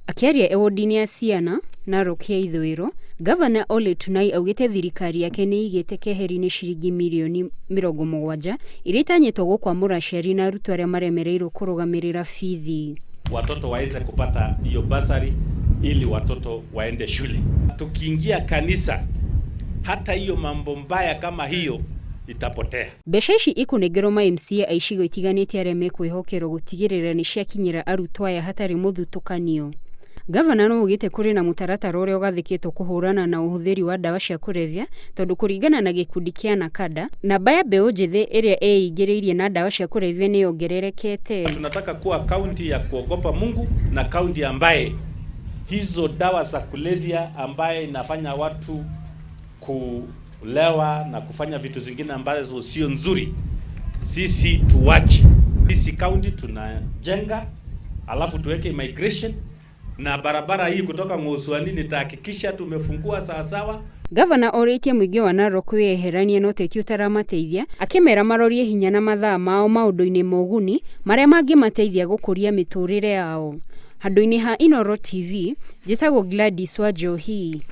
Akiaria ewodi-inĩ ya ciana Narok ya ithũĩro, Gavana Ole Tunai augĩte thirikari yake nĩ igĩte keheri-inĩ ciringi mirioni 70 iria itanyĩtwo gũkwamũra aciari na arutwo arĩa maremereirwo kũrũgamĩrĩra bithi. Watoto waweze kupata hiyo basari ili watoto waende shule. Tukiingia kanisa, hata hiyo mambo mbaya kama hiyo itapotea. Mbeca ici ikunengerwo ma-MCA a icigo itiganĩte arĩa mekwĩhokerwo gũtigĩrĩra nĩ ciakinyĩra arutwo aya hatarĩ mũthutũkanio. Gavana no ugite kuri na mutaratara ũrĩa ũgathĩkĩtwo kũhũrana na ũhũthĩri wa ndawa cia kũrebia, tondũ kũringana na gĩkundi kĩa NACADA, namba ya mbeũ njĩthĩ ĩrĩa ĩingĩrĩirie na ndawa cia kũrebia nĩ yongererekete. Tunataka kuwa kaunti ya kuogopa Mungu na kaunti ambaye hizo dawa za kulevya ambaye inafanya watu kulewa na kufanya vitu zingine ambazo sio nzuri, sisi tuwache. Sisi kaunti tunajenga, alafu tuweke immigration na barabara hii kutoka Ng'ũsuani nitahakikisha tumefungua sawasawa. Gavana orĩtie mũingĩ wa Narok wĩyeheranie na ũteti ũtaramateithia, akĩmera marorie hinya na mathaa mao maũndũ-inĩ ma ũguni marĩa mangĩmateithia gũkũria mĩtũrĩre yao. Handũ-inĩ ha Inooro TV, njĩtagwo Gladys Wanjohi.